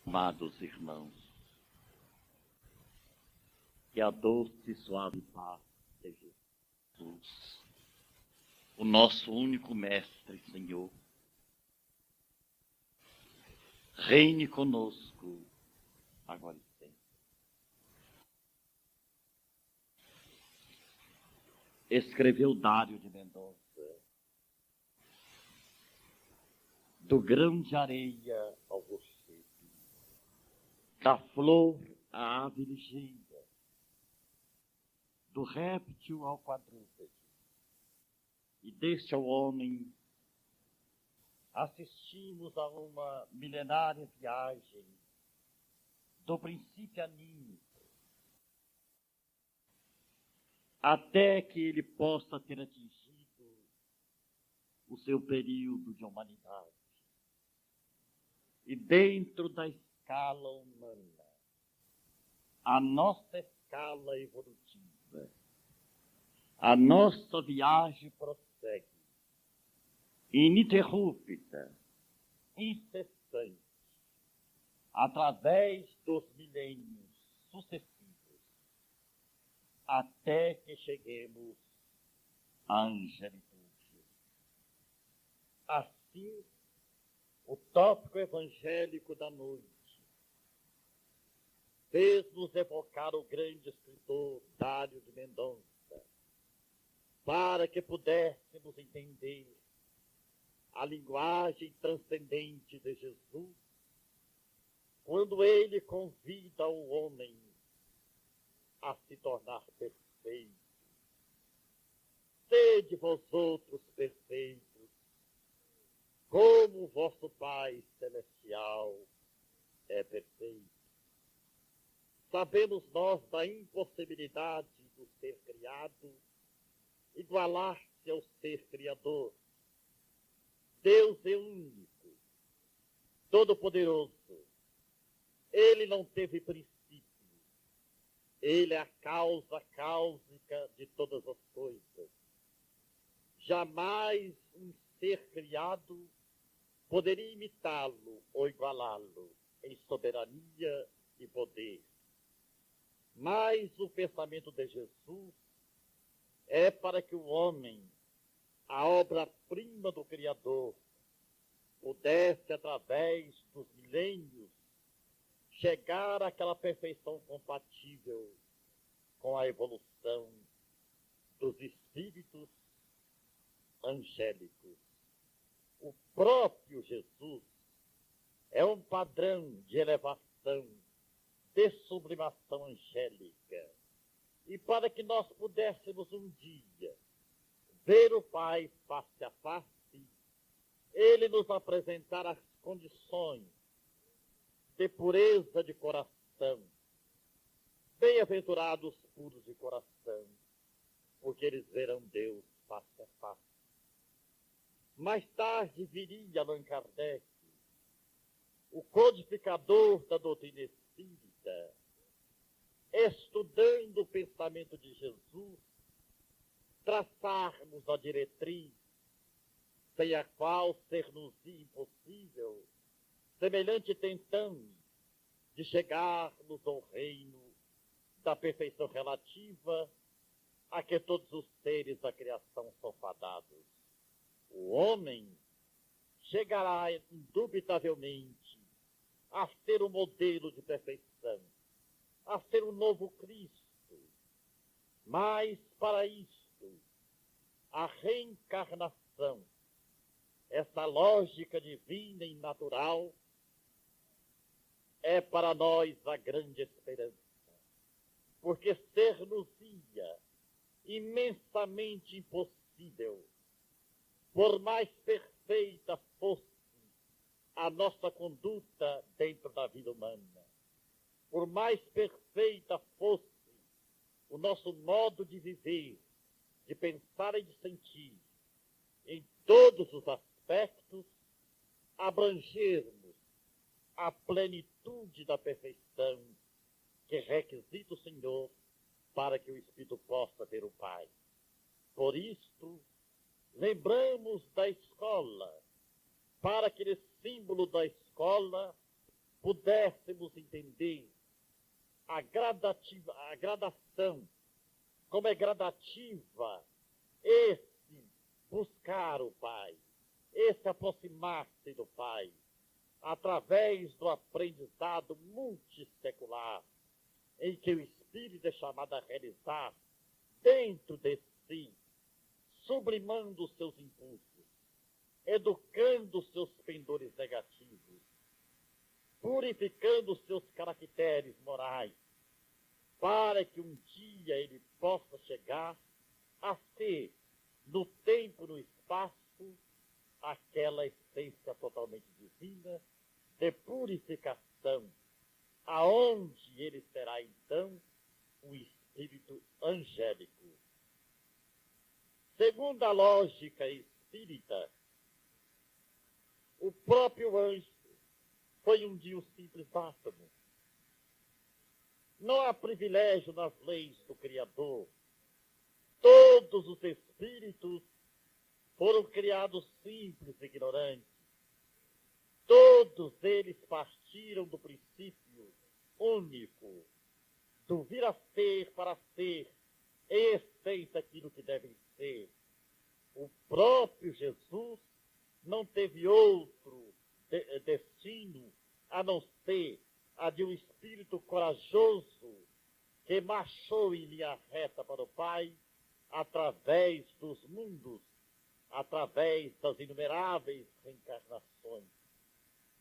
Amados irmãos, que a doce e suave paz de Jesus, o nosso único Mestre e Senhor, reine conosco agora e sempre. Escreveu Dário de Mendonça: do grão de areia ao rochedo, da flor à ave ligeira, do réptil ao quadrúpede, e deste ao homem, assistimos a uma milenária viagem do princípio anímico, até que ele possa ter atingido o seu período de humanidade. E dentro da escala humana, a nossa escala evolutiva, a nossa viagem prossegue, ininterrupta, incessante, através dos milênios sucessivos, até que cheguemos à angelitude. Assim, o tópico evangélico da noite fez-nos evocar o grande escritor Dário de Mendonça, para que pudéssemos entender a linguagem transcendente de Jesus, quando ele convida o homem a se tornar perfeito. Sede vós outros perfeitos, como o vosso Pai Celestial é perfeito. Sabemos nós da impossibilidade do ser criado igualar-se ao ser criador. Deus é único, todo-poderoso. Ele não teve princípio. Ele é a causa cáusica de todas as coisas. Jamais um ser criado poderia imitá-lo ou igualá-lo em soberania e poder. Mas o pensamento de Jesus é para que o homem, a obra-prima do Criador, pudesse, através dos milênios, chegar àquela perfeição compatível com a evolução dos espíritos angélicos. O próprio Jesus é um padrão de elevação, de sublimação angélica. E para que nós pudéssemos um dia ver o Pai face a face, ele nos apresentar as condições de pureza de coração. Bem-aventurados puros de coração, porque eles verão Deus face a face. Mais tarde viria Allan Kardec, o codificador da doutrina espírita, estudando o pensamento de Jesus, traçarmos a diretriz sem a qual ser-nos-ia impossível, semelhante tentando de chegarmos ao reino da perfeição relativa a que todos os seres da criação são fadados. O homem chegará indubitavelmente a ser um modelo de perfeição, a ser um novo Cristo. Mas, para isto, a reencarnação, essa lógica divina e natural, é para nós a grande esperança, porque ser-nos-ia imensamente impossível, por mais perfeita fosse a nossa conduta dentro da vida humana, por mais perfeita fosse o nosso modo de viver, de pensar e de sentir, em todos os aspectos, abrangermos a plenitude da perfeição que requisita o Senhor para que o Espírito possa ter o Pai. Por isto, lembramos da escola, para aquele símbolo da escola pudéssemos entender a gradação, como é gradativa esse buscar o Pai, esse aproximar-se do Pai, através do aprendizado multissecular, em que o Espírito é chamado a realizar dentro de si, sublimando os seus impulsos, educando os seus pendores negativos, purificando os seus caracteres morais, para que um dia ele possa chegar a ser, no tempo e no espaço, aquela essência totalmente divina de purificação, aonde ele será então um espírito angélico. Segundo a lógica espírita, o próprio anjo foi um dia um simples átomo. Não há privilégio nas leis do Criador. Todos os espíritos foram criados simples e ignorantes. Todos eles partiram do princípio único, do vir a ser para ser, em essência aquilo que devem ser. O próprio Jesus não teve outro destino a não ser a de um espírito corajoso que marchou em linha reta para o Pai através dos mundos, através das inumeráveis reencarnações.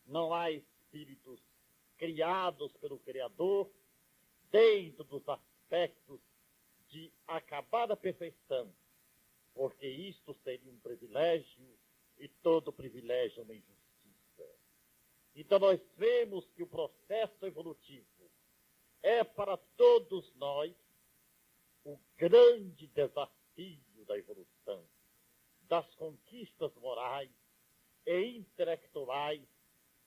Não há espíritos criados pelo Criador dentro dos aspectos de acabada perfeição, porque isto seria um privilégio e todo privilégio é uma injustiça. Então nós vemos que o processo evolutivo é para todos nós o grande desafio da evolução, das conquistas morais e intelectuais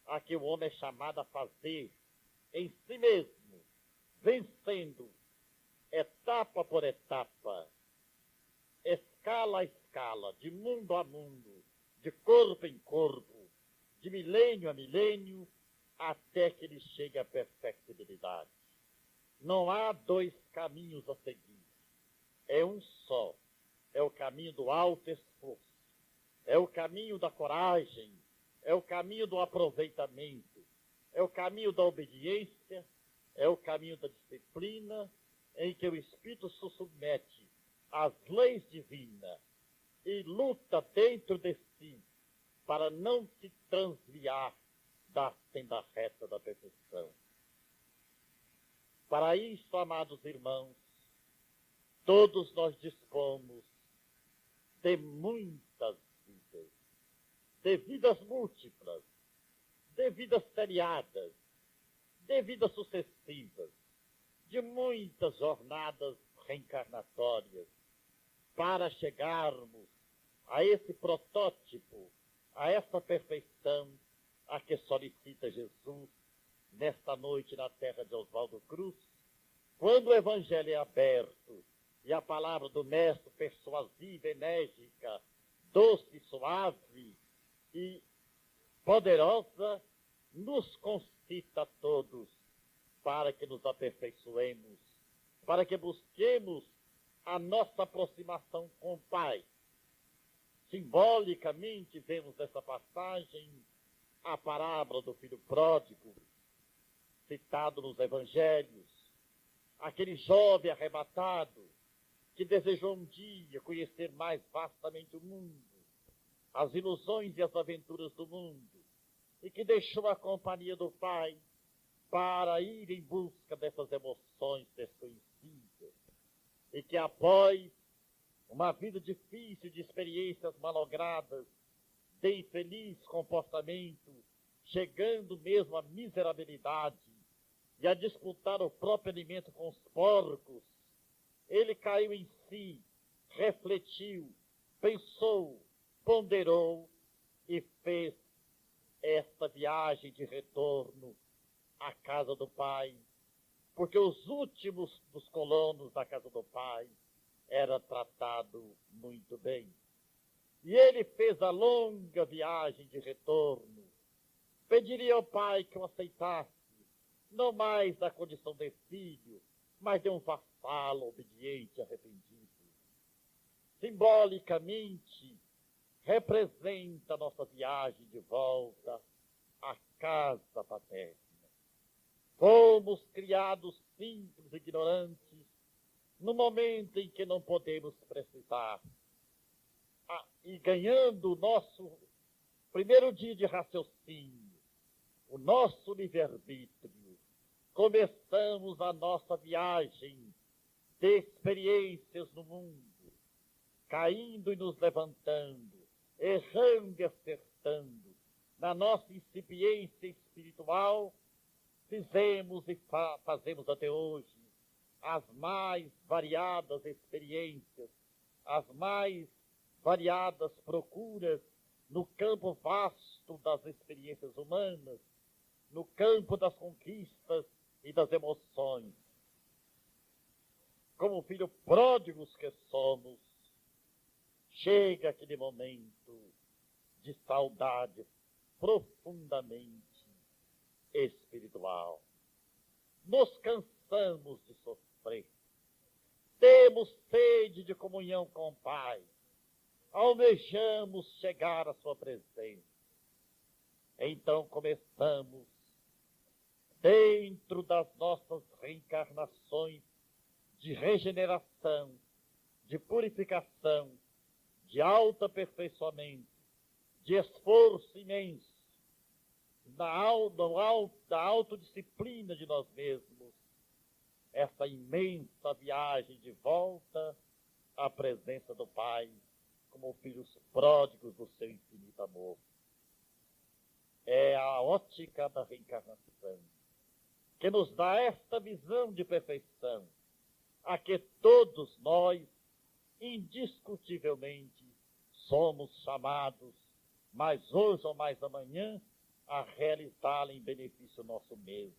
a que o homem é chamado a fazer em si mesmo, vencendo etapa por etapa, escala a escala, de mundo a mundo, de corpo em corpo, de milênio a milênio, até que ele chegue à perfectibilidade. Não há dois caminhos a seguir. É um só. É o caminho do alto esforço. É o caminho da coragem. É o caminho do aproveitamento. É o caminho da obediência. É o caminho da disciplina, em que o Espírito se submete às leis divinas e luta dentro de si para não se transviar da senda reta da perfeição. Para isso, amados irmãos, todos nós dispomos de muitas vidas, de vidas múltiplas, de vidas seriadas, de vidas sucessivas, de muitas jornadas reencarnatórias, para chegarmos a esse protótipo, a essa perfeição a que solicita Jesus nesta noite na terra de Oswaldo Cruz, quando o Evangelho é aberto e a palavra do Mestre persuasiva, enérgica, doce, suave e poderosa, nos concita a todos para que nos aperfeiçoemos, para que busquemos a nossa aproximação com o Pai. Simbolicamente, vemos nessa passagem a parábola do filho pródigo, citado nos evangelhos, aquele jovem arrebatado que desejou um dia conhecer mais vastamente o mundo, as ilusões e as aventuras do mundo, e que deixou a companhia do Pai para ir em busca dessas emoções desconhecidas, e que após uma vida difícil de experiências malogradas, de infeliz comportamento, chegando mesmo à miserabilidade e a disputar o próprio alimento com os porcos, ele caiu em si, refletiu, pensou, ponderou e fez esta viagem de retorno à casa do Pai, porque os últimos dos colonos da casa do Pai era tratado muito bem. E ele fez a longa viagem de retorno, Pediria ao Pai que o aceitasse, não mais da condição de filho, mas de um vassalo obediente e arrependido. Simbolicamente, representa nossa viagem de volta à casa paterna. Fomos criados simples e ignorantes no momento em que não podemos precisar. E ganhando o nosso primeiro dia de raciocínio, o nosso livre-arbítrio, começamos a nossa viagem de experiências no mundo, caindo e nos levantando, errando e acertando. Na nossa incipiência espiritual, fizemos e fazemos até hoje as mais variadas experiências, as mais variadas procuras no campo vasto das experiências humanas, no campo das conquistas e das emoções. Como filhos pródigos que somos, chega aquele momento de saudade profundamente espiritual. Nos cansamos de sofrer. Temos sede de comunhão com o Pai. Almejamos chegar à sua presença. Então começamos, dentro das nossas reencarnações, de regeneração, de purificação, de autoaperfeiçoamento, de esforço imenso, da autodisciplina de nós mesmos, essa imensa viagem de volta à presença do Pai, como filhos pródigos do seu infinito amor. É a ótica da reencarnação que nos dá esta visão de perfeição, a que todos nós, indiscutivelmente, somos chamados, mais hoje ou mais amanhã, a realizá-la em benefício nosso mesmo.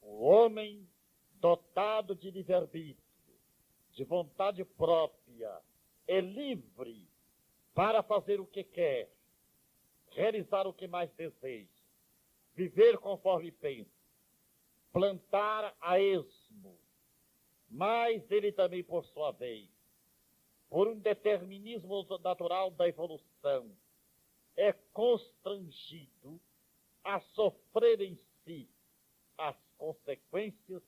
O homem dotado de livre-arbítrio, de vontade própria, é livre para fazer o que quer, realizar o que mais deseja, viver conforme pensa, plantar a esmo, mas ele também, por sua vez, por um determinismo natural da evolução, é constrangido a sofrer em si as consequências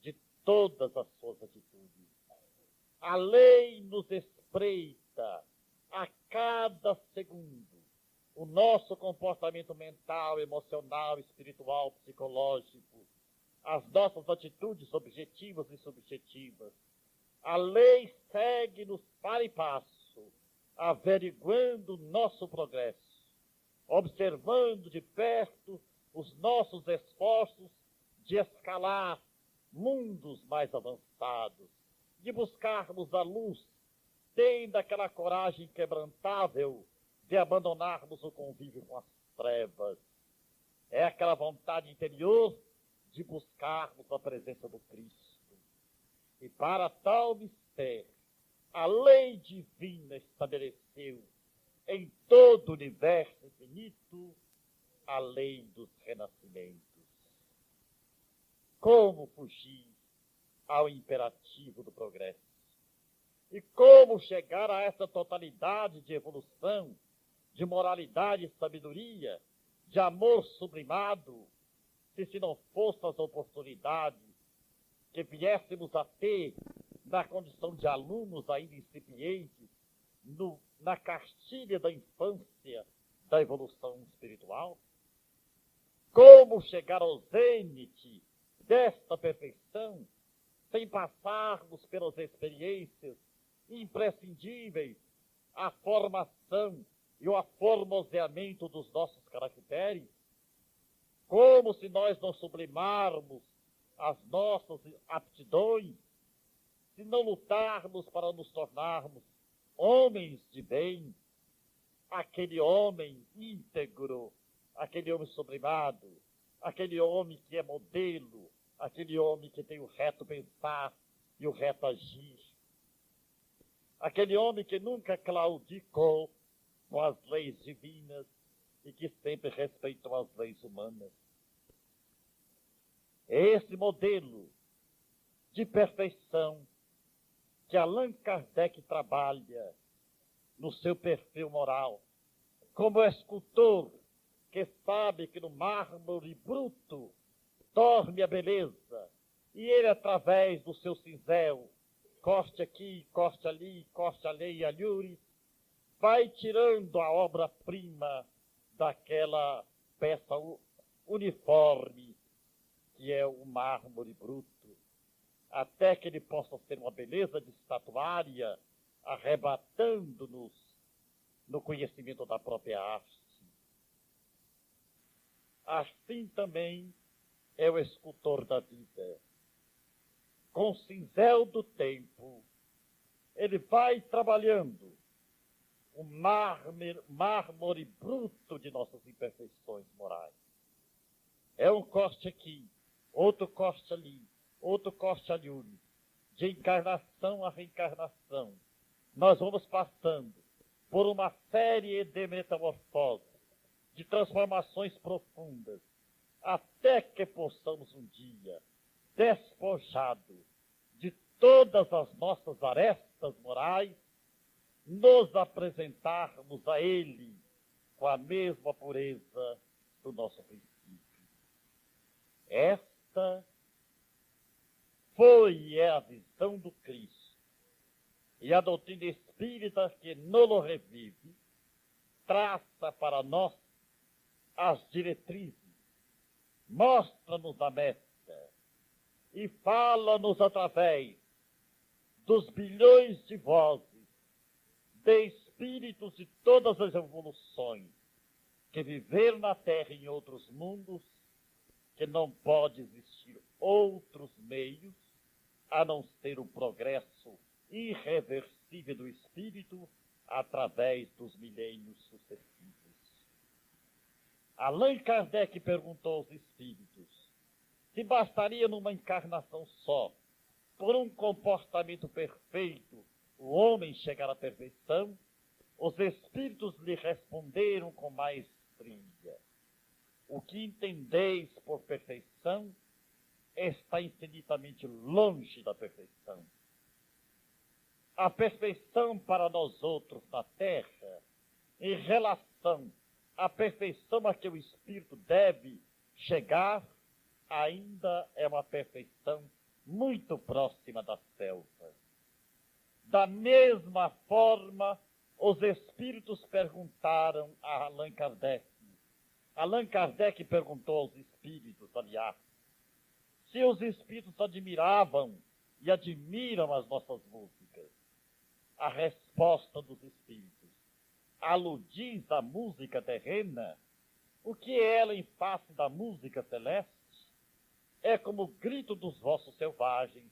de todas as suas atitudes. A lei nos espreita a cada segundo o nosso comportamento mental, emocional, espiritual, psicológico, as nossas atitudes objetivas e subjetivas. A lei segue-nos para e passo, averiguando nosso progresso, observando de perto os nossos esforços de escalar mundos mais avançados, de buscarmos a luz, tendo aquela coragem inquebrantável de abandonarmos o convívio com as trevas. É aquela vontade interior de buscarmos a presença do Cristo. E para tal mistério, a lei divina estabeleceu em todo o universo infinito a lei dos renascimentos. Como fugir ao imperativo do progresso? E como chegar a essa totalidade de evolução, de moralidade e sabedoria, de amor sublimado, se não fossem as oportunidades que viéssemos a ter na condição de alunos ainda incipientes, na cartilha da infância da evolução espiritual? Como chegar ao zênite desta perfeição sem passarmos pelas experiências imprescindíveis, a formação e o aformoseamento dos nossos caracteres? Como se nós não sublimarmos as nossas aptidões, se não lutarmos para nos tornarmos homens de bem, aquele homem íntegro, aquele homem sublimado, aquele homem que é modelo, aquele homem que tem o reto pensar e o reto agir, aquele homem que nunca claudicou com as leis divinas e que sempre respeitou as leis humanas. É esse modelo de perfeição que Allan Kardec trabalha no seu perfil moral, como escultor que sabe que no mármore bruto dorme a beleza, e ele, através do seu cincel, corte aqui, corte ali, corte ali e alhures, vai tirando a obra-prima daquela peça uniforme que é o mármore bruto, até que ele possa ser uma beleza de estatuária, arrebatando-nos no conhecimento da própria arte. Assim também é o escultor da vida. Com o cinzel do tempo, ele vai trabalhando o mármore bruto de nossas imperfeições morais. É um corte aqui, outro corte ali, outro corte ali, de encarnação a reencarnação. Nós vamos passando por uma série de metamorfoses, de transformações profundas, até que possamos um dia, despojados de todas as nossas arestas morais, nos apresentarmos a Ele com a mesma pureza do nosso princípio. Esta foi e é a visão do Cristo. E a doutrina espírita, que não revive, traça para nós as diretrizes, mostra-nos a meta e fala-nos através dos bilhões de vozes de espíritos de todas as evoluções que viveram na Terra e em outros mundos, que não pode existir outros meios a não ser o progresso irreversível do espírito através dos milênios sucessivos. Allan Kardec perguntou aos espíritos se bastaria numa encarnação só, por um comportamento perfeito, o homem chegar à perfeição. Os espíritos lhe responderam com maestria: o que entendeis por perfeição está infinitamente longe da perfeição. A perfeição para nós outros na Terra, em relação à perfeição a que o espírito deve chegar, ainda é uma perfeição muito próxima da selva. Da mesma forma, os espíritos perguntaram a Allan Kardec. Allan Kardec perguntou aos espíritos, aliás, se os espíritos admiravam e admiram as nossas músicas. A resposta dos espíritos: aludis à música terrena? O que é ela em face da música celeste? É como o grito dos vossos selvagens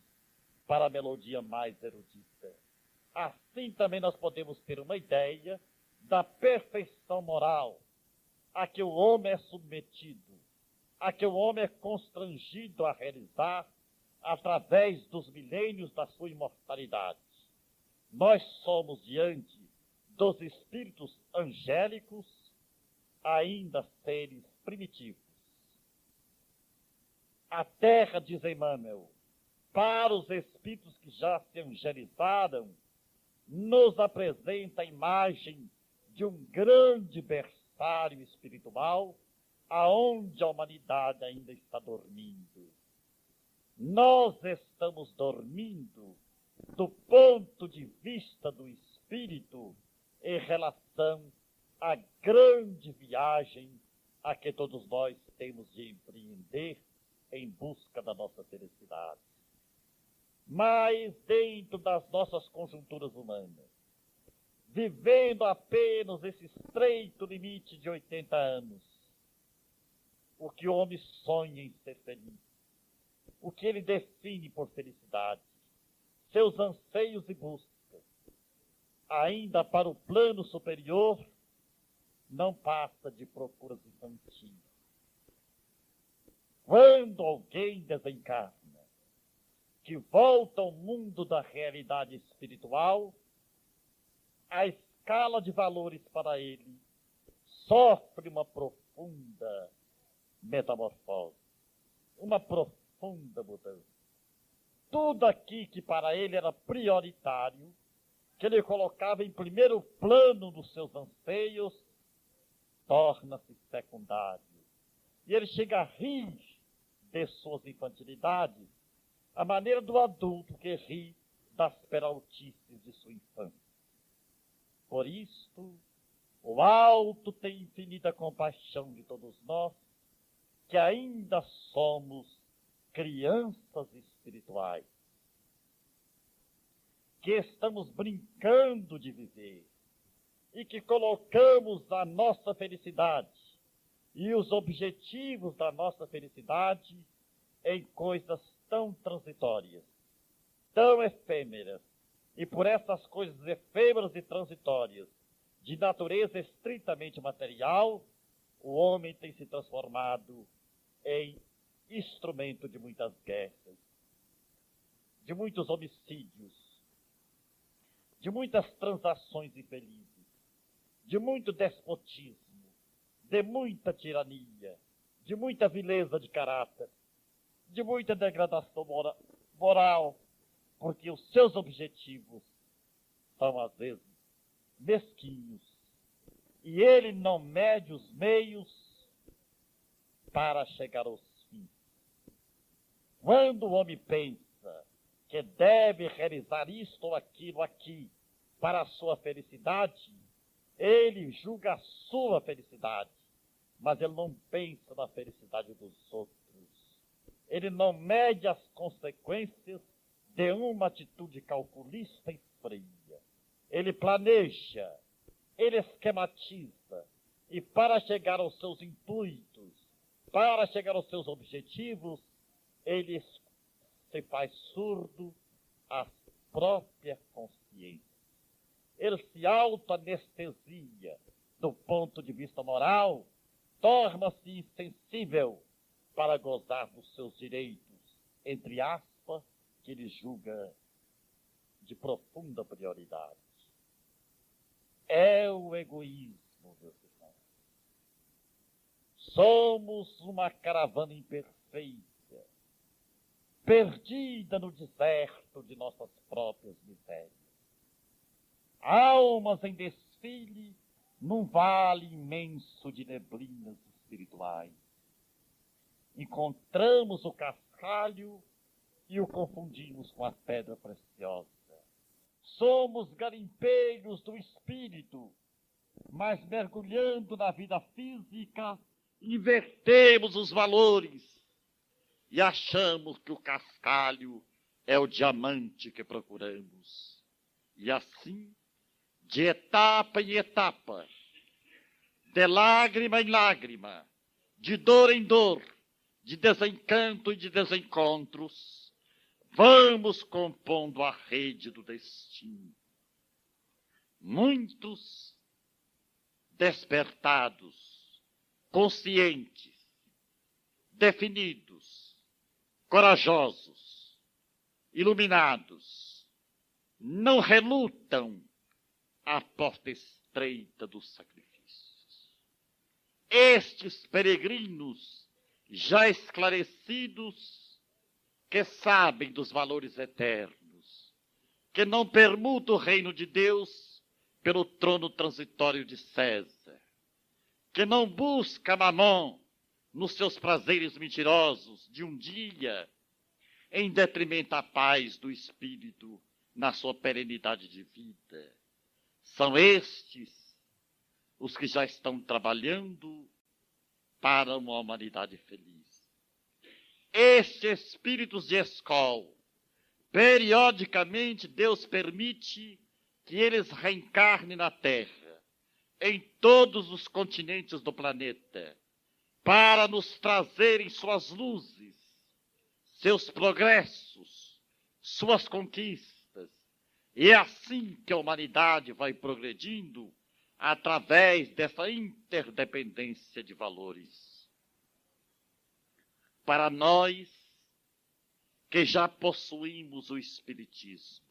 para a melodia mais erudita. Assim também nós podemos ter uma ideia da perfeição moral a que o homem é submetido, a que o homem é constrangido a realizar através dos milênios da sua imortalidade. Nós somos diante dos espíritos angélicos ainda seres primitivos. A Terra, diz Emmanuel, para os espíritos que já se angelizaram, nos apresenta a imagem de um grande berçário espiritual, aonde a humanidade ainda está dormindo. Nós estamos dormindo do ponto de vista do espírito em relação à grande viagem a que todos nós temos de empreender em busca da nossa felicidade. Mas dentro das nossas conjunturas humanas, vivendo apenas esse estreito limite de 80 anos, o que o homem sonha em ser feliz, o que ele define por felicidade, seus anseios e buscas, ainda para o plano superior, não passa de procuras infantis. Quando alguém desencarna, que volta ao mundo da realidade espiritual, a escala de valores para ele sofre uma profunda metamorfose, uma profunda mudança. Tudo aqui que para ele era prioritário, que ele colocava em primeiro plano nos seus anseios, torna-se secundário. E ele chega a rir de suas infantilidades, a maneira do adulto que ri das peraltices de sua infância. Por isto, o alto tem infinita compaixão de todos nós, que ainda somos crianças espirituais, que estamos brincando de viver e que colocamos a nossa felicidade e os objetivos da nossa felicidade em coisas tão transitórias, tão efêmeras, e por essas coisas efêmeras e transitórias, de natureza estritamente material, o homem tem se transformado em instrumento de muitas guerras, de muitos homicídios, de muitas transações infelizes, de muito despotismo, de muita tirania, de muita vileza de caráter, de muita degradação moral, porque os seus objetivos são, às vezes, mesquinhos, e ele não mede os meios para chegar aos fins. Quando o homem pensa que deve realizar isto ou aquilo aqui para a sua felicidade, ele julga a sua felicidade, mas ele não pensa na felicidade dos outros. Ele não mede as consequências de uma atitude calculista e fria. Ele planeja, ele esquematiza, e para chegar aos seus intuitos, para chegar aos seus objetivos, ele se faz surdo à própria consciência. Ele se auto-anestesia do ponto de vista moral, torna-se insensível para gozar dos seus direitos, entre aspas, que ele julga de profunda prioridade. É o egoísmo, meus irmãos. Somos uma caravana imperfeita, perdida no deserto de nossas próprias misérias. Almas em desfile num vale imenso de neblinas espirituais. Encontramos o cascalho e o confundimos com a pedra preciosa. Somos garimpeiros do espírito, mas mergulhando na vida física, invertemos os valores e achamos que o cascalho é o diamante que procuramos. E assim, de etapa em etapa, de lágrima em lágrima, de dor em dor, de desencanto e de desencontros, vamos compondo a rede do destino. Muitos despertados, conscientes, definidos, corajosos, iluminados, não relutam à porta estreita dos sacrifícios. Estes peregrinos já esclarecidos, que sabem dos valores eternos, que não permutam o reino de Deus pelo trono transitório de César, que não busca Mamon nos seus prazeres mentirosos de um dia, em detrimento da paz do espírito na sua perenidade de vida. São estes os que já estão trabalhando para uma humanidade feliz. Estes espíritos de escola, periodicamente Deus permite que eles reencarnem na Terra, em todos os continentes do planeta, para nos trazerem suas luzes, seus progressos, suas conquistas. E é assim que a humanidade vai progredindo através dessa interdependência de valores. Para nós que já possuímos o Espiritismo,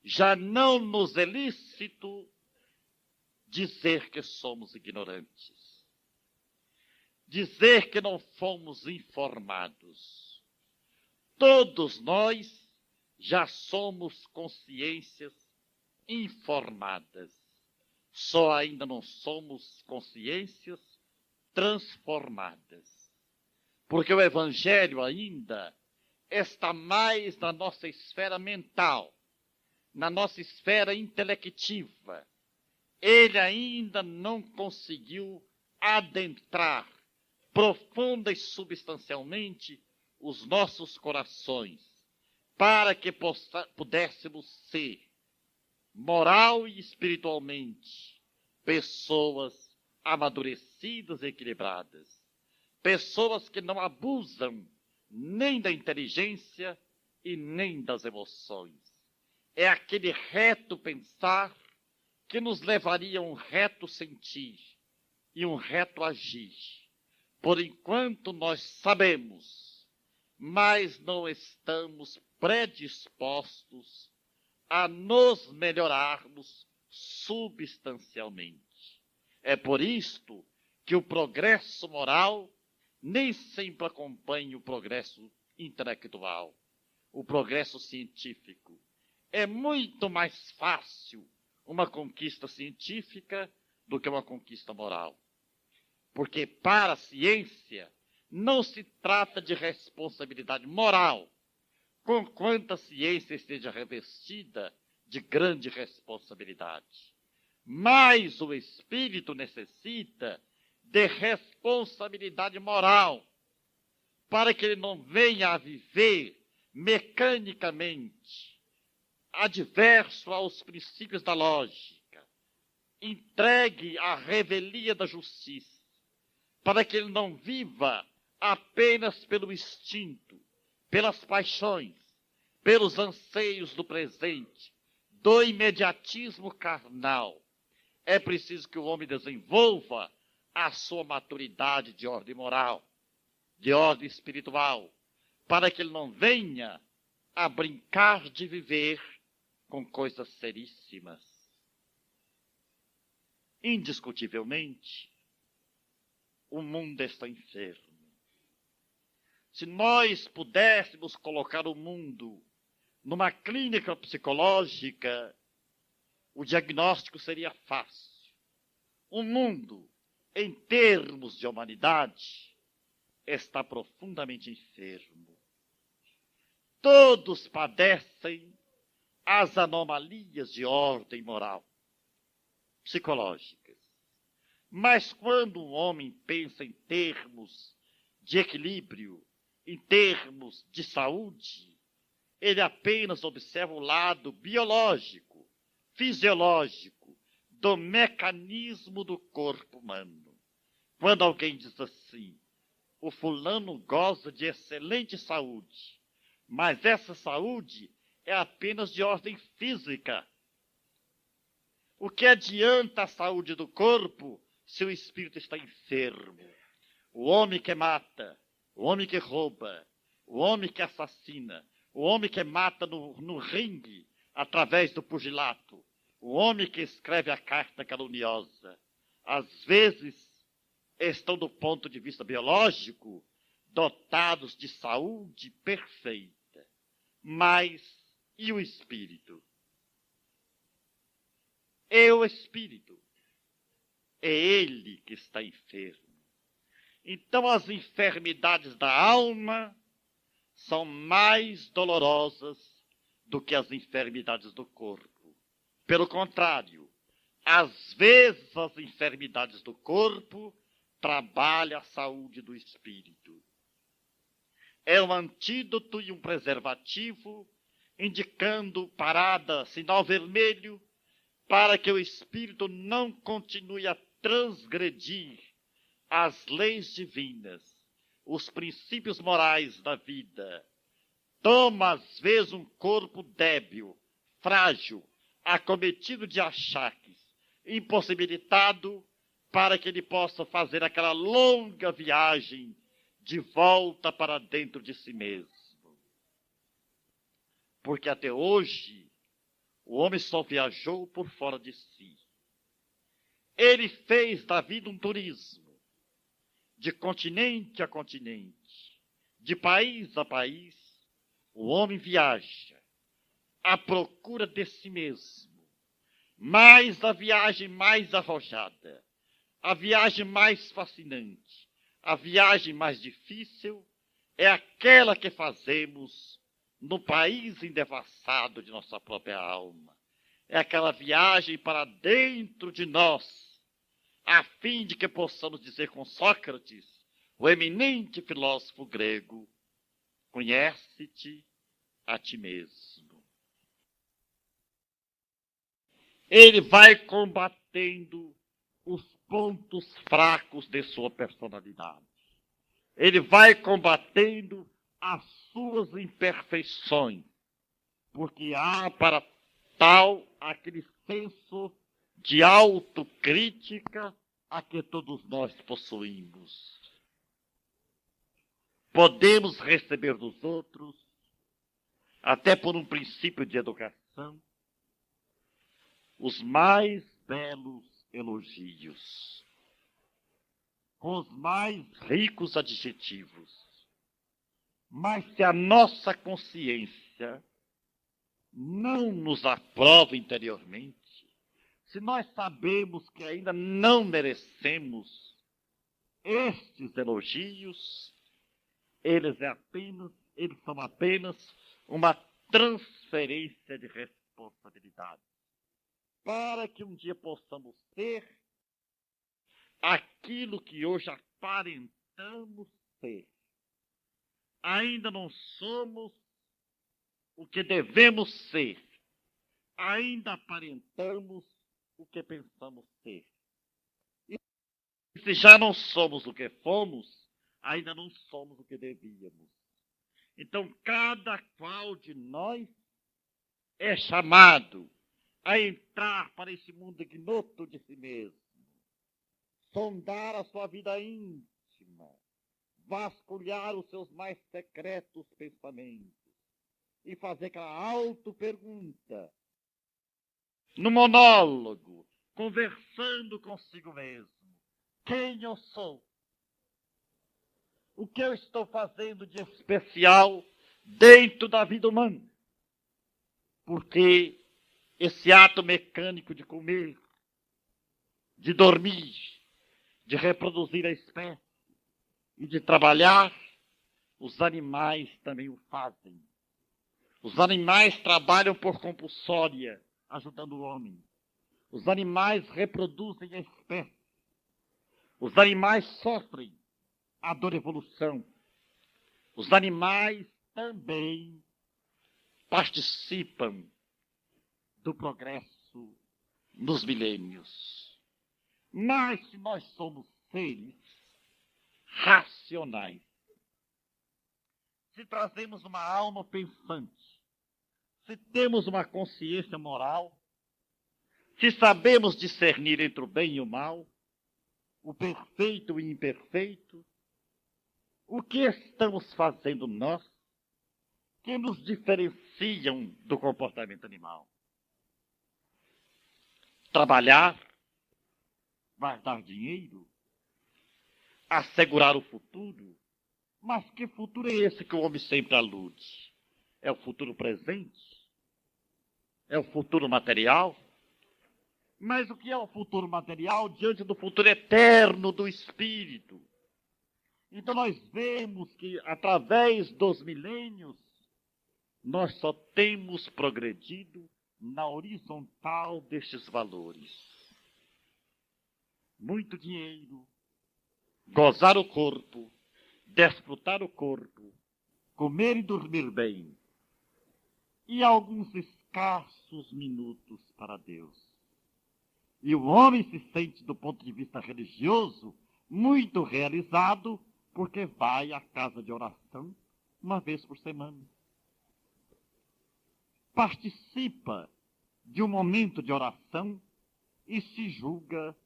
já não nos é lícito dizer que somos ignorantes, dizer que não fomos informados. Todos nós já somos consciências informadas, só ainda não somos consciências transformadas, porque o Evangelho ainda está mais na nossa esfera mental, na nossa esfera intelectiva. Ele ainda não conseguiu adentrar profunda e substancialmente os nossos corações, para que pudéssemos ser, moral e espiritualmente, pessoas amadurecidas e equilibradas, pessoas que não abusam nem da inteligência e nem das emoções. É aquele reto pensar que nos levaria a um reto sentir e um reto agir. Por enquanto nós sabemos, mas não estamos predispostos a nos melhorarmos substancialmente. É por isto que o progresso moral nem sempre acompanha o progresso intelectual, o progresso científico. É muito mais fácil uma conquista científica do que uma conquista moral. Porque para a ciência não se trata de responsabilidade moral, conquanto a ciência esteja revestida de grande responsabilidade. Mas o espírito necessita de responsabilidade moral, para que ele não venha a viver mecanicamente, adverso aos princípios da lógica, entregue à revelia da justiça, para que ele não viva apenas pelo instinto, pelas paixões, pelos anseios do presente, do imediatismo carnal. É preciso que o homem desenvolva a sua maturidade de ordem moral, de ordem espiritual, para que ele não venha a brincar de viver com coisas seríssimas. Indiscutivelmente, o mundo está enfermo. Se nós pudéssemos colocar o mundo numa clínica psicológica, o diagnóstico seria fácil. O mundo, em termos de humanidade, está profundamente enfermo. Todos padecem as anomalias de ordem moral, psicológicas. Mas quando um homem pensa em termos de equilíbrio, em termos de saúde, ele apenas observa o lado biológico, fisiológico, do mecanismo do corpo humano. Quando alguém diz assim, o fulano goza de excelente saúde, mas essa saúde é apenas de ordem física. O que adianta a saúde do corpo se o espírito está enfermo? O homem que mata, o homem que rouba, o homem que assassina, o homem que mata no ringue através do pugilato, o homem que escreve a carta caluniosa, às vezes estão do ponto de vista biológico dotados de saúde perfeita. Mas e o espírito? É o espírito. É ele que está enfermo. Então as enfermidades da alma são mais dolorosas do que as enfermidades do corpo. Pelo contrário, às vezes as enfermidades do corpo trabalham a saúde do espírito. É um antídoto e um preservativo, indicando parada, sinal vermelho, para que o espírito não continue a transgredir as leis divinas, os princípios morais da vida. Toma, às vezes, um corpo débil, frágil, acometido de achaques, impossibilitado, para que ele possa fazer aquela longa viagem de volta para dentro de si mesmo. Porque até hoje, o homem só viajou por fora de si. Ele fez da vida um turismo, de continente a continente, de país a país. O homem viaja à procura de si mesmo, mas a viagem mais arrojada, a viagem mais fascinante, a viagem mais difícil é aquela que fazemos no país endevassado de nossa própria alma. É aquela viagem para dentro de nós, a fim de que possamos dizer com Sócrates, o eminente filósofo grego, conhece-te a ti mesmo. Ele vai combatendo os pontos fracos de sua personalidade. Ele vai combatendo as suas imperfeições, porque há para tal aquele senso de autocrítica a que todos nós possuímos. Podemos receber dos outros, até por um princípio de educação, os mais belos elogios, com os mais ricos adjetivos. Mas se a nossa consciência não nos aprova interiormente, se nós sabemos que ainda não merecemos estes elogios, eles são apenas uma transferência de responsabilidade, para que um dia possamos ser aquilo que hoje aparentamos ser. Ainda não somos o que devemos ser. Ainda aparentamos o que pensamos ser. E se já não somos o que fomos, ainda não somos o que devíamos. Então, cada qual de nós é chamado a entrar para esse mundo ignoto de si mesmo, sondar a sua vida íntima, vasculhar os seus mais secretos pensamentos e fazer aquela auto-pergunta, no monólogo, conversando consigo mesmo. Quem eu sou? O que eu estou fazendo de especial dentro da vida humana? Porque esse ato mecânico de comer, de dormir, de reproduzir a espécie e de trabalhar, os animais também o fazem. Os animais trabalham por compulsória, ajudando o homem. Os animais reproduzem a espécie. Os animais sofrem a dor evolução. Os animais também participam do progresso nos milênios. Mas se nós somos seres racionais, se trazemos uma alma pensante, se temos uma consciência moral, se sabemos discernir entre o bem e o mal, o perfeito e o imperfeito, o que estamos fazendo nós que nos diferenciam do comportamento animal? Trabalhar, guardar dinheiro, assegurar o futuro. Mas que futuro é esse que o homem sempre alude? É o futuro presente? É o futuro material? Mas o que é o futuro material diante do futuro eterno do espírito? Então nós vemos que através dos milênios nós só temos progredido na horizontal destes valores. Muito dinheiro, gozar o corpo, desfrutar o corpo, comer e dormir bem, e alguns escassos minutos para Deus. E o homem se sente, do ponto de vista religioso, muito realizado, porque vai à casa de oração uma vez por semana. Participa de um momento de oração e se julga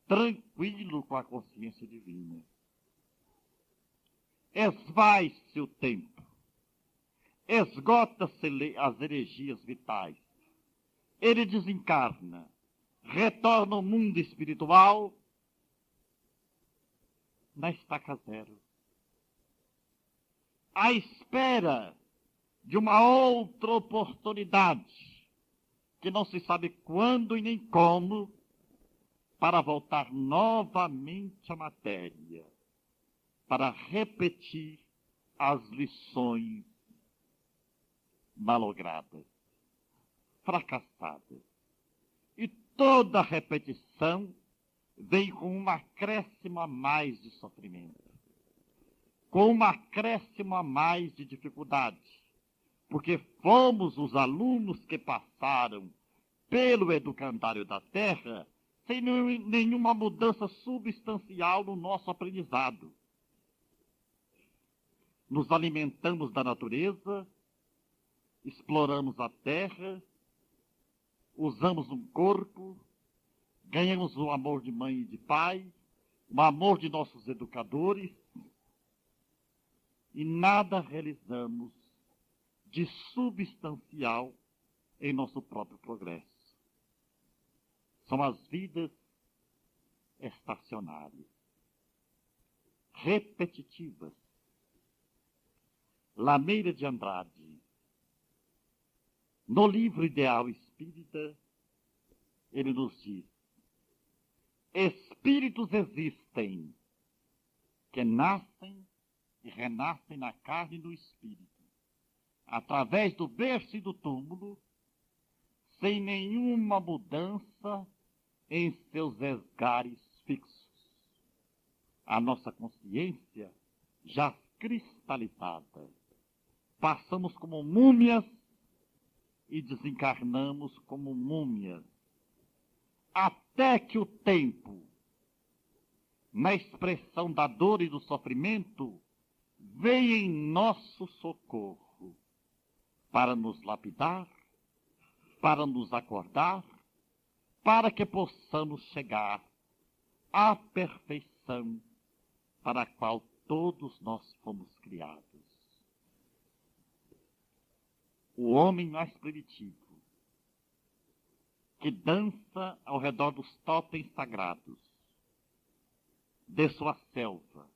tranquilo com a consciência divina. Esvai-se o tempo, esgota-se as energias vitais, ele desencarna, retorna ao mundo espiritual na estaca zero, à espera de uma outra oportunidade, que não se sabe quando e nem como, para voltar novamente à matéria, para repetir as lições malogradas, fracassadas. E toda repetição vem com um acréscimo a mais de sofrimento, com um acréscimo a mais de dificuldade, porque fomos os alunos que passaram pelo educandário da Terra sem nenhuma mudança substancial no nosso aprendizado. Nos alimentamos da natureza, exploramos a terra, usamos um corpo, ganhamos o amor de mãe e de pai, o amor de nossos educadores, e nada realizamos de substancial em nosso próprio progresso. São as vidas estacionárias, repetitivas. Lameira de Andrade, no livro Ideal Espírita, ele nos diz: espíritos existem que nascem e renascem na carne e no espírito, através do berço e do túmulo, sem nenhuma mudança em seus esgares fixos. A nossa consciência já cristalizada, passamos como múmias e desencarnamos como múmias, até que o tempo, na expressão da dor e do sofrimento, venha em nosso socorro para nos lapidar, para nos acordar, para que possamos chegar à perfeição para a qual todos nós fomos criados. O homem mais primitivo, que dança ao redor dos totens sagrados, de sua selva,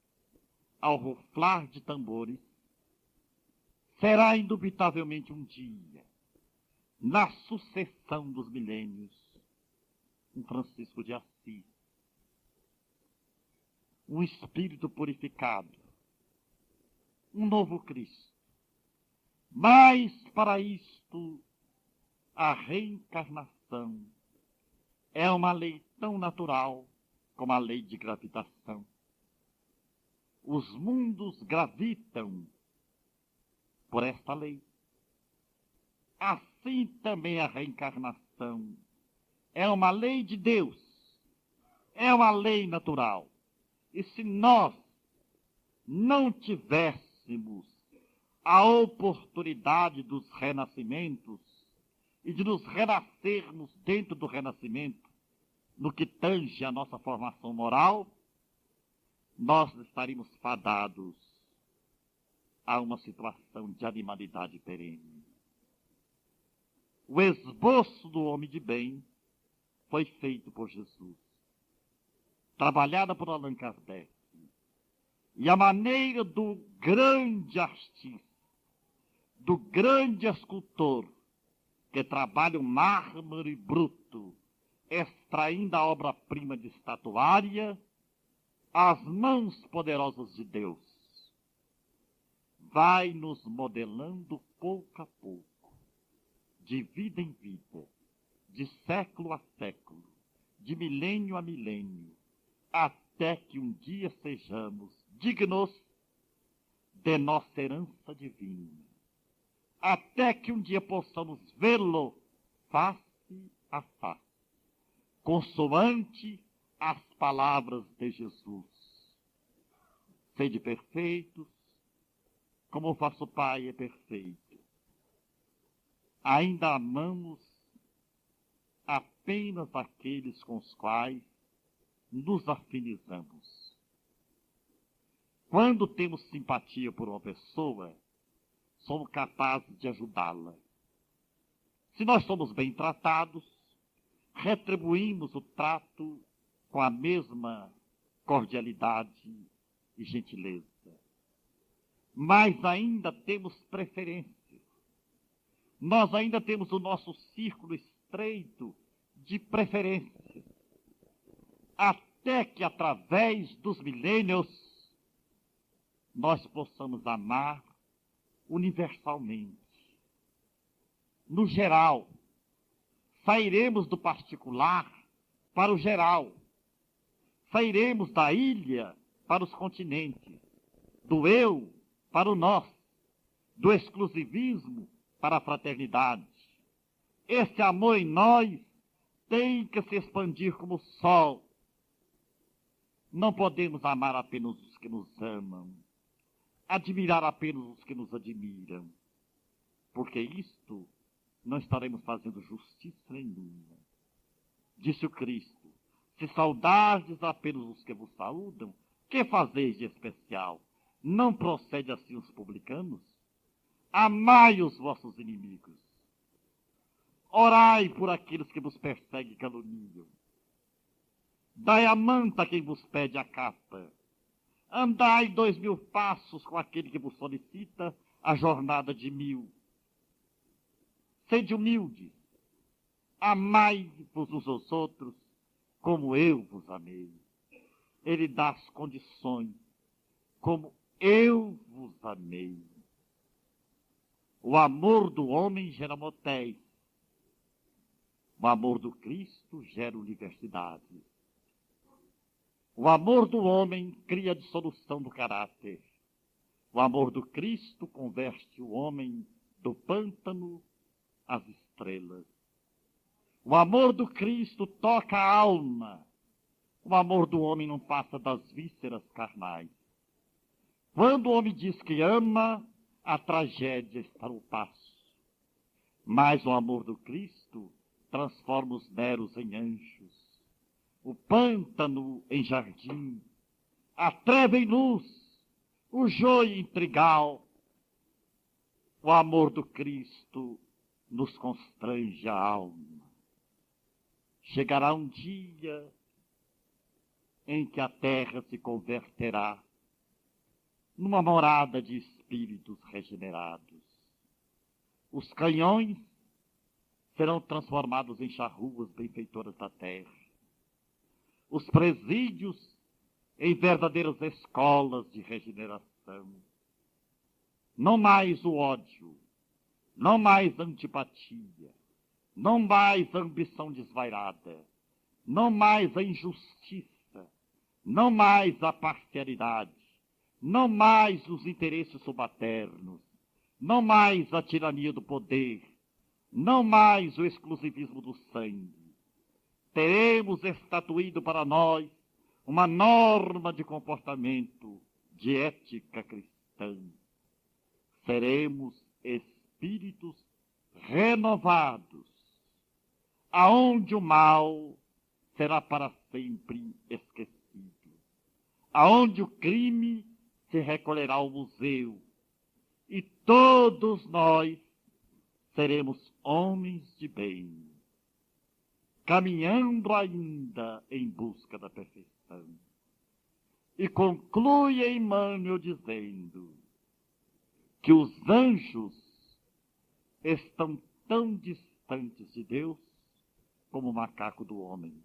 ao ruflar de tambores, será indubitavelmente um dia, na sucessão dos milênios, um Francisco de Assis, um espírito purificado, um novo Cristo. Mas para isto, a reencarnação é uma lei tão natural como a lei de gravitação. Os mundos gravitam por esta lei. Assim também a reencarnação é uma lei de Deus, é uma lei natural. E se nós não tivéssemos a oportunidade dos renascimentos e de nos renascermos dentro do renascimento, no que tange a nossa formação moral, nós estaríamos fadados a uma situação de animalidade perene. O esboço do homem de bem foi feito por Jesus, trabalhada por Allan Kardec, e a maneira do grande artista, do grande escultor, que trabalha o mármore bruto, extraindo a obra-prima de estatuária, as mãos poderosas de Deus, vai nos modelando pouco a pouco, de vida em vida, de século a século, de milênio a milênio, até que um dia sejamos dignos de nossa herança divina, até que um dia possamos vê-lo face a face, consoante as palavras de Jesus. Sede perfeitos, como o vosso Pai é perfeito. Ainda amamos apenas aqueles com os quais nos afinizamos. Quando temos simpatia por uma pessoa, somos capazes de ajudá-la. Se nós somos bem tratados, retribuímos o trato com a mesma cordialidade e gentileza. Mas ainda temos preferências. Nós ainda temos o nosso círculo estreito de preferências. Até que, através dos milênios, nós possamos amar universalmente. No geral, sairemos do particular para o geral. Sairemos da ilha para os continentes, do eu para o nós, do exclusivismo para a fraternidade. Esse amor em nós tem que se expandir como o sol. Não podemos amar apenas os que nos amam, admirar apenas os que nos admiram, porque isto não estaremos fazendo justiça nenhuma. Disse o Cristo: se saudardes apenas os que vos saúdam, que fazeis de especial? Não procede assim os publicanos? Amai os vossos inimigos. Orai por aqueles que vos perseguem e caluniam. Dai a manta a quem vos pede a capa. Andai 2000 passos com aquele que vos solicita a jornada de 1000. Sede humildes. Amai-vos uns aos outros como eu vos amei. Ele dá as condições, como eu vos amei. O amor do homem gera motéis. O amor do Cristo gera universidade. O amor do homem cria a dissolução do caráter. O amor do Cristo converte o homem do pântano às estrelas. O amor do Cristo toca a alma. O amor do homem não passa das vísceras carnais. Quando o homem diz que ama, a tragédia está no passo. Mas o amor do Cristo transforma os meros em anjos, o pântano em jardim, a treva em luz, o joio em trigal. O amor do Cristo nos constrange a alma. Chegará um dia em que a terra se converterá numa morada de espíritos regenerados. Os canhões serão transformados em charruas benfeitoras da terra. Os presídios em verdadeiras escolas de regeneração. Não mais o ódio, não mais a antipatia, não mais a ambição desvairada, não mais a injustiça, não mais a parcialidade, não mais os interesses subalternos, não mais a tirania do poder, não mais o exclusivismo do sangue. Teremos estatuído para nós uma norma de comportamento, de ética cristã. Seremos espíritos renovados, aonde o mal será para sempre esquecido, aonde o crime se recolherá ao museu, e todos nós seremos homens de bem, caminhando ainda em busca da perfeição. E conclui Emmanuel dizendo que os anjos estão tão distantes de Deus como o macaco do homem.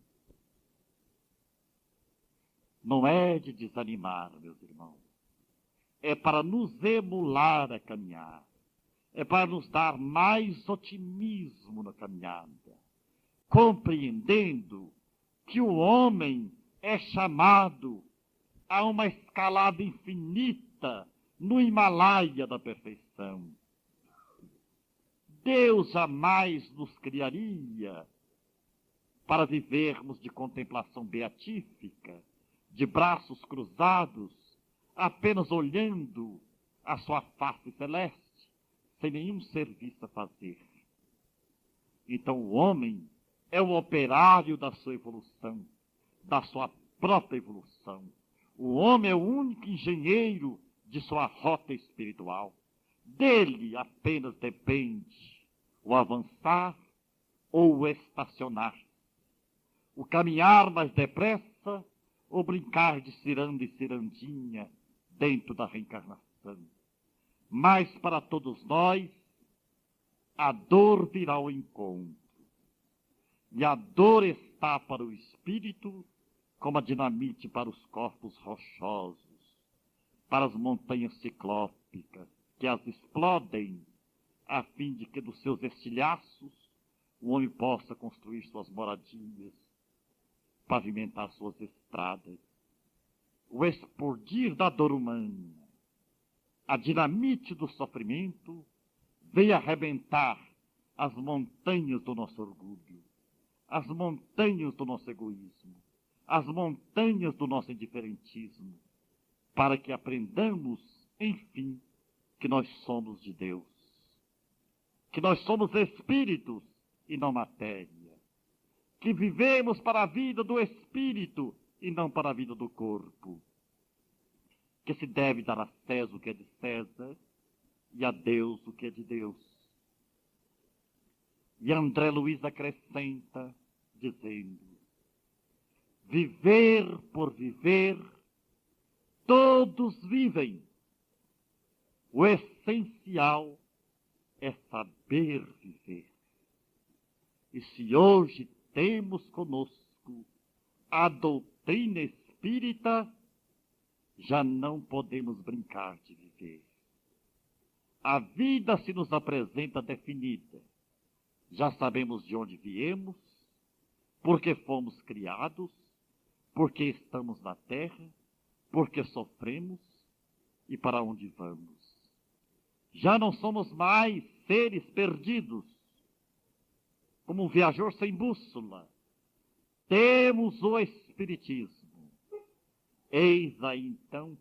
Não é de desanimar, meus irmãos. É para nos emular a caminhar. É para nos dar mais otimismo na caminhada, compreendendo que o homem é chamado a uma escalada infinita no Himalaia da perfeição. Deus jamais nos criaria para vivermos de contemplação beatífica, de braços cruzados, apenas olhando a sua face celeste, sem nenhum serviço a fazer. Então o homem é o operário da sua evolução, da sua própria evolução. O homem é o único engenheiro de sua rota espiritual. Dele apenas depende o avançar ou o estacionar. o caminhar mais depressa, ou brincar de ciranda e cirandinha dentro da reencarnação. Mas para todos nós, a dor virá ao encontro. E a dor está para o espírito como a dinamite para os corpos rochosos, para as montanhas ciclópicas, que as explodem, a fim de que dos seus estilhaços o homem possa construir suas moradias, pavimentar suas estradas. O explodir da dor humana, a dinamite do sofrimento, veio arrebentar as montanhas do nosso orgulho, as montanhas do nosso egoísmo, as montanhas do nosso indiferentismo, para que aprendamos, enfim, que nós somos de Deus, que nós somos espíritos e não matéria, que vivemos para a vida do espírito e não para a vida do corpo, que se deve dar a César o que é de César e a Deus o que é de Deus. E André Luiz acrescenta, dizendo: viver por viver, todos vivem. O essencial é saber viver. E se hoje temos conosco a doutrina espírita, já não podemos brincar de viver. A vida se nos apresenta definida. Já sabemos de onde viemos, porque fomos criados, porque estamos na terra, porque sofremos e para onde vamos. Já não somos mais seres perdidos, como um viajor sem bússola. Temos o Espiritismo. Eis aí então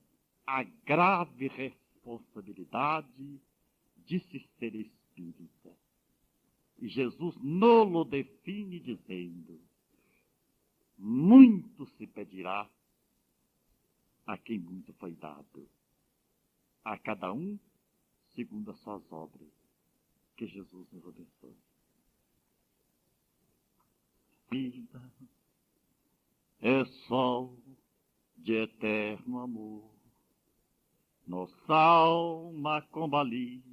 a grave responsabilidade de se ser espírita. E Jesus nolo define dizendo: muito se pedirá a quem muito foi dado, a cada um segundo as suas obras. Que Jesus nos abençoe. Vida é sol de eterno amor, nossa alma combaliza,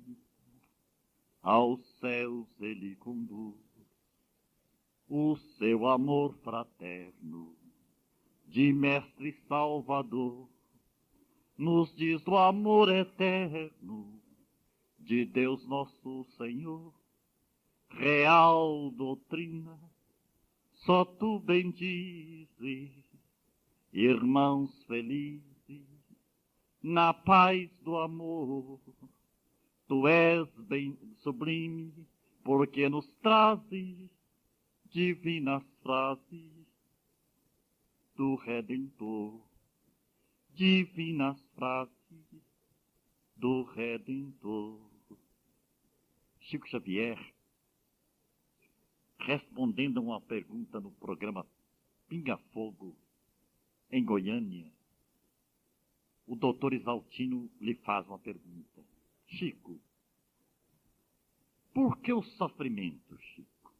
aos céus ele conduz. O seu amor fraterno, de mestre e salvador, nos diz do amor eterno de Deus nosso Senhor. Real doutrina, só tu bendizes, irmãos felizes, na paz do amor. Tu és bem sublime, porque nos trazes divinas frases do Redentor. Divinas frases do Redentor. Chico Xavier, respondendo a uma pergunta no programa Pinga Fogo, em Goiânia, o doutor Isaltino lhe faz uma pergunta. Chico, por que o sofrimento, Chico?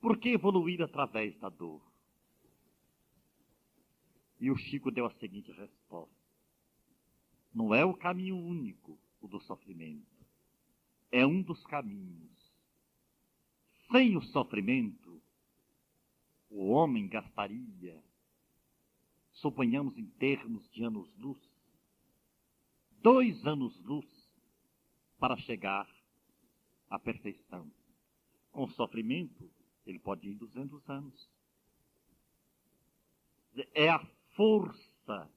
Por que evoluir através da dor? E o Chico deu a seguinte resposta: não é o caminho único, o do sofrimento. É um dos caminhos. Sem o sofrimento, o homem gastaria, suponhamos em termos de anos-luz, 2 anos-luz para chegar à perfeição. Com sofrimento, ele pode ir 200 anos. É a força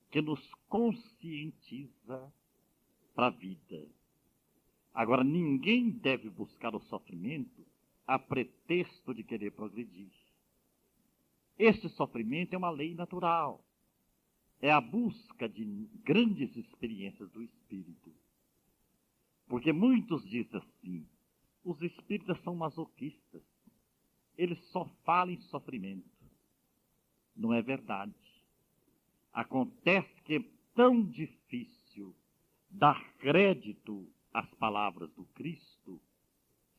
que nos conscientiza para a vida. Agora, ninguém deve buscar o sofrimento a pretexto de querer progredir. Este sofrimento é uma lei natural. É a busca de grandes experiências do espírito. Porque muitos dizem assim: os espíritas são masoquistas. Eles só falam em sofrimento. Não é verdade. Acontece que é tão difícil dar crédito às palavras do Cristo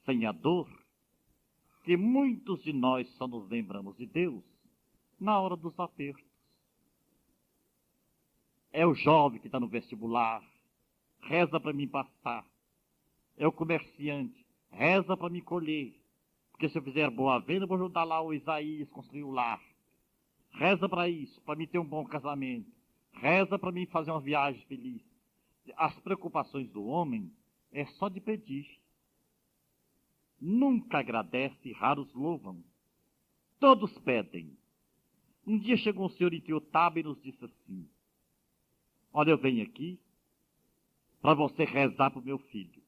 sem a dor, que muitos de nós só nos lembramos de Deus na hora dos apertos. É o jovem que está no vestibular, reza para mim passar. É o comerciante, reza para me colher. Porque se eu fizer boa venda, eu vou ajudar lá o Isaías construir o lar. Reza para isso, para mim ter um bom casamento. Reza para mim fazer uma viagem feliz. As preocupações do homem é só de pedir. Nunca agradece e raros louvam. Todos pedem. Um dia chegou um senhor em Tiotaba e nos disse assim: olha, eu venho aqui para você rezar para o meu filho.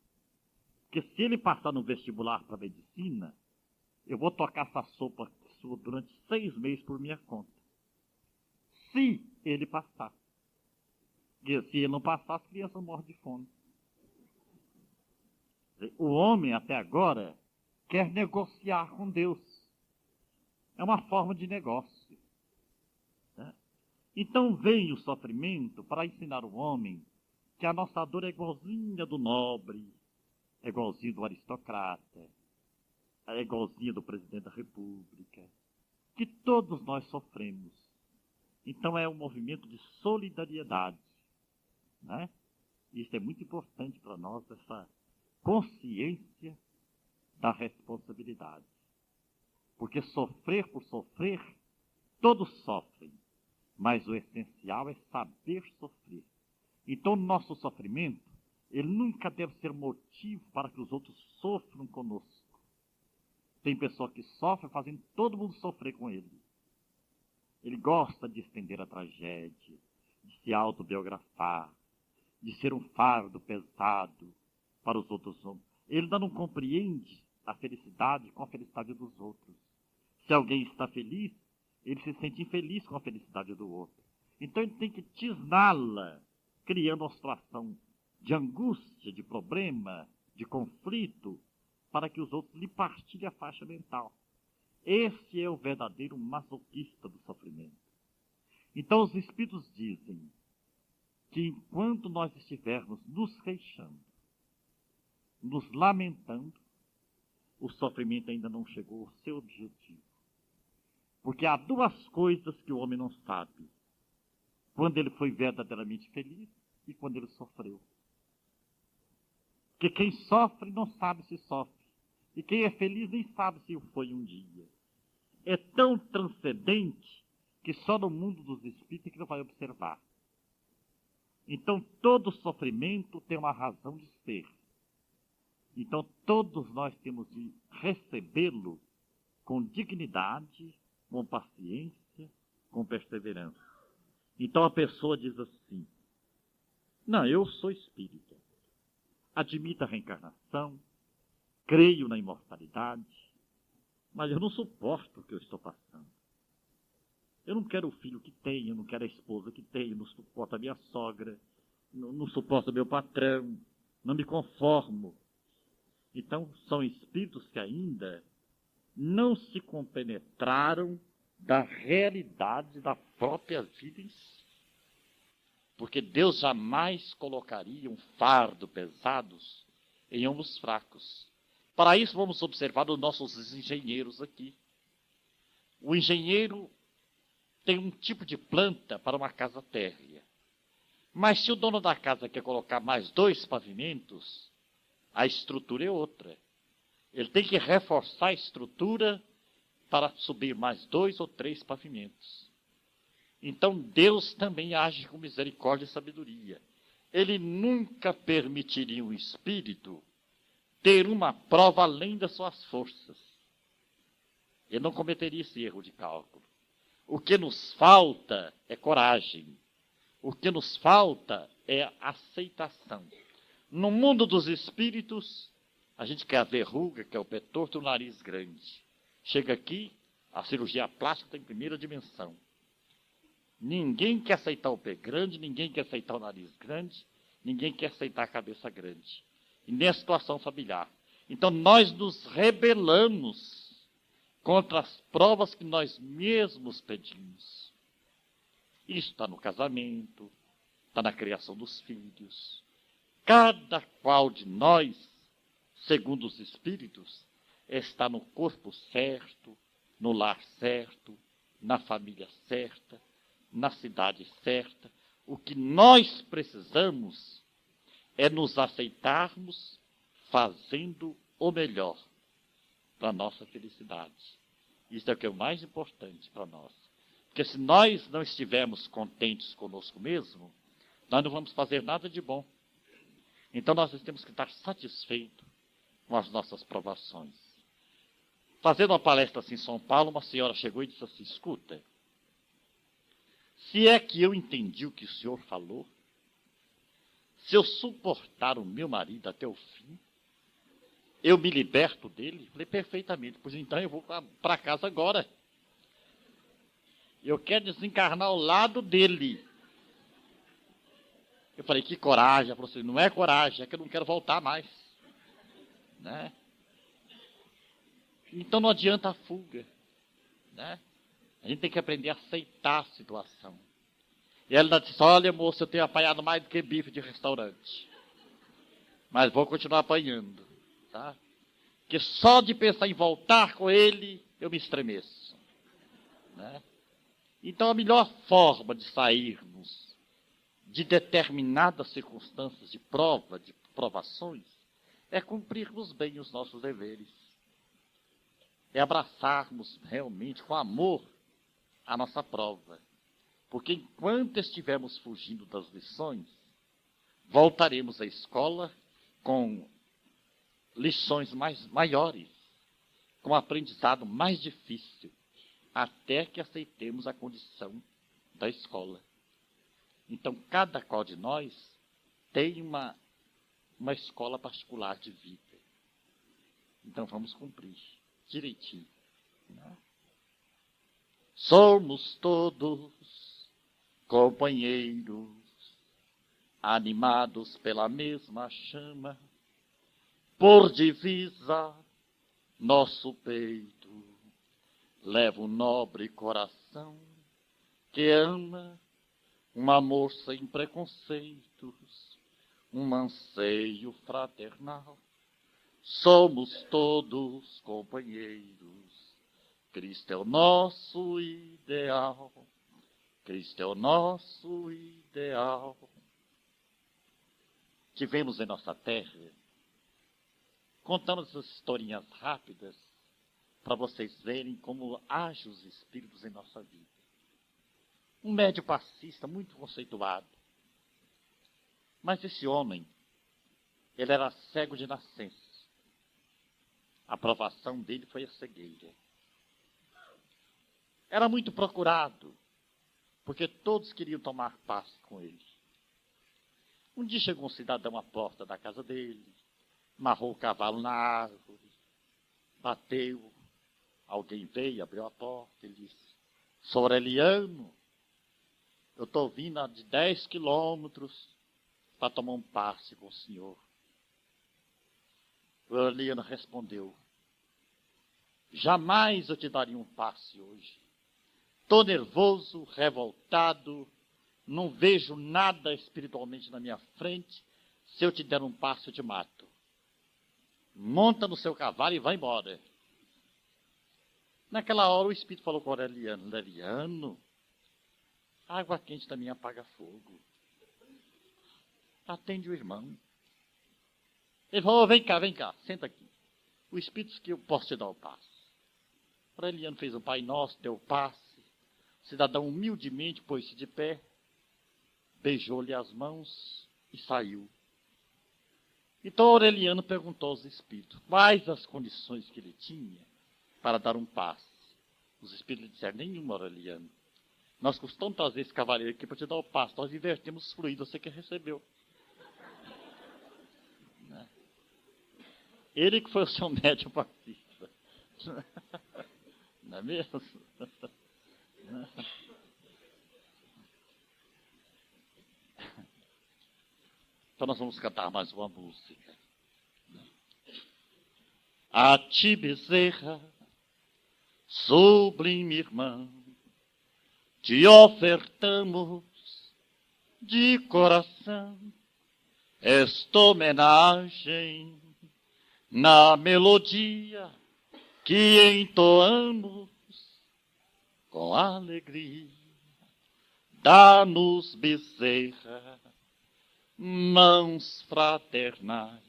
Porque se ele passar no vestibular para medicina, eu vou tocar essa sopa sua durante 6 meses por minha conta. Se ele passar. Porque se ele não passar, as crianças morrem de fome. O homem, até agora, quer negociar com Deus. É uma forma de negócio. Né? Então vem o sofrimento para ensinar o homem que a nossa dor é igualzinha do nobre, é igualzinha do aristocrata, é igualzinha do presidente da república, que todos nós sofremos. Então é um movimento de solidariedade. Né? Isso é muito importante para nós, essa consciência da responsabilidade. Porque sofrer por sofrer, todos sofrem, mas o essencial é saber sofrer. Então, nosso sofrimento, ele nunca deve ser motivo para que os outros sofram conosco. Tem pessoa que sofre fazendo todo mundo sofrer com ele. Ele gosta de estender a tragédia, de se autobiografar, de ser um fardo pesado para os outros homens. Ele ainda não compreende a felicidade com a felicidade dos outros. Se alguém está feliz, ele se sente infeliz com a felicidade do outro. Então ele tem que tisná-la, criando uma situação de angústia, de problema, de conflito, para que os outros lhe partilhem a faixa mental. Esse é o verdadeiro masoquista do sofrimento. Então os espíritos dizem que enquanto nós estivermos nos queixando, nos lamentando, o sofrimento ainda não chegou ao seu objetivo. Porque há 2 coisas que o homem não sabe: quando ele foi verdadeiramente feliz e quando ele sofreu. Porque quem sofre não sabe se sofre, e quem é feliz nem sabe se o foi um dia. É tão transcendente que só no mundo dos espíritos é que não vai observar. Então todo sofrimento tem uma razão de ser. Então todos nós temos de recebê-lo com dignidade, com paciência, com perseverança. Então a pessoa diz assim: não, eu sou espírita, admito a reencarnação, creio na imortalidade, mas eu não suporto o que eu estou passando. Eu não quero o filho que tenho, eu não quero a esposa que tenho, não suporto a minha sogra, não suporto o meu patrão, não me conformo. Então são espíritos que ainda não se compenetraram da realidade da própria vida em si. Porque Deus jamais colocaria um fardo pesado em ombros fracos. Para isso vamos observar os nossos engenheiros aqui. O engenheiro tem um tipo de planta para uma casa térrea. Mas se o dono da casa quer colocar mais 2 pavimentos, a estrutura é outra. Ele tem que reforçar a estrutura para subir mais 2 ou 3 pavimentos. Então Deus também age com misericórdia e sabedoria. Ele nunca permitiria um espírito ter uma prova além das suas forças. Ele não cometeria esse erro de cálculo. O que nos falta é coragem. O que nos falta é aceitação. No mundo dos espíritos, a gente quer a verruga, quer o pé torto e o nariz grande. Chega aqui, a cirurgia plástica tem 1ª dimensão. Ninguém quer aceitar o pé grande, ninguém quer aceitar o nariz grande, ninguém quer aceitar a cabeça grande. E nem a situação familiar. Então nós nos rebelamos contra as provas que nós mesmos pedimos. Isso está no casamento, está na criação dos filhos. Cada qual de nós, segundo os espíritos, é estar no corpo certo, no lar certo, na família certa, na cidade certa. O que nós precisamos é nos aceitarmos fazendo o melhor para a nossa felicidade. Isso é o que é o mais importante para nós. Porque se nós não estivermos contentes conosco mesmo, nós não vamos fazer nada de bom. Então nós temos que estar satisfeitos com as nossas provações. Fazendo uma palestra assim em São Paulo, uma senhora chegou e disse assim: escuta, se é que eu entendi o que o senhor falou, se eu suportar o meu marido até o fim, eu me liberto dele? Falei, perfeitamente. Pois então eu vou para casa agora. Eu quero desencarnar ao lado dele. Eu falei, que coragem. Ela falou assim, não é coragem, é que eu não quero voltar mais. Né? Então não adianta a fuga. Né? A gente tem que aprender a aceitar a situação. E ela disse, olha moço, eu tenho apanhado mais do que bife de restaurante. Mas vou continuar apanhando. Tá? Porque só de pensar em voltar com ele, eu me estremeço. Né? Então a melhor forma de sairmos de determinadas circunstâncias de prova, de provações, é cumprirmos bem os nossos deveres. É abraçarmos realmente com amor a nossa prova. Porque enquanto estivermos fugindo das lições, voltaremos à escola com lições maiores, com aprendizado mais difícil, até que aceitemos a condição da escola. Então, cada qual de nós tem uma escola particular de vida. Então, vamos cumprir direitinho. Né? Somos todos companheiros, animados pela mesma chama, por divisa nosso peito leva um nobre coração que ama um amor sem preconceitos, um anseio fraternal. Somos todos companheiros, Cristo é o nosso ideal, Cristo é o nosso ideal. Tivemos em nossa terra, contamos essas historinhas rápidas para vocês verem como agem os espíritos em nossa vida. Um médium passista muito conceituado. Mas esse homem, ele era cego de nascença. A provação dele foi a cegueira. Era muito procurado, porque todos queriam tomar passe com ele. Um dia chegou um cidadão à porta da casa dele, amarrou o cavalo na árvore, bateu. Alguém veio, abriu a porta, ele disse, sou Aureliano, eu estou vindo de 10 quilômetros para tomar um passe com o senhor. O Aureliano respondeu, jamais eu te daria um passe hoje. Estou nervoso, revoltado, não vejo nada espiritualmente na minha frente. Se eu te der um passe, eu te mato. Monta no seu cavalo e vai embora. Naquela hora o espírito falou com o Aureliano, Aureliano, a água quente também apaga fogo. Atende o irmão. Ele falou, vem cá, senta aqui. O espírito disse que eu posso te dar o passe. O Aureliano fez o Pai Nosso, deu o passe. O cidadão humildemente pôs-se de pé, beijou-lhe as mãos e saiu. Então Aureliano perguntou aos espíritos quais as condições que ele tinha para dar um passe. Os espíritos disseram, nenhuma, Aureliano. Nós costumamos trazer esse cavaleiro aqui para te dar o passe. Nós invertemos os fluidos, você que recebeu. Né? Ele que foi o seu médium passista. Não é mesmo? Então nós vamos cantar mais uma música. A ti, Bezerra, sublime irmã, te ofertamos de coração esta homenagem na melodia que entoamos com alegria, dá-nos, Bezerra, mãos fraternais,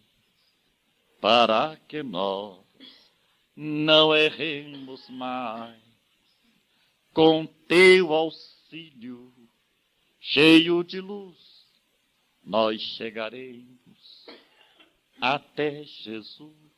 para que nós não erremos mais. Com teu auxílio, cheio de luz, nós chegaremos até Jesus.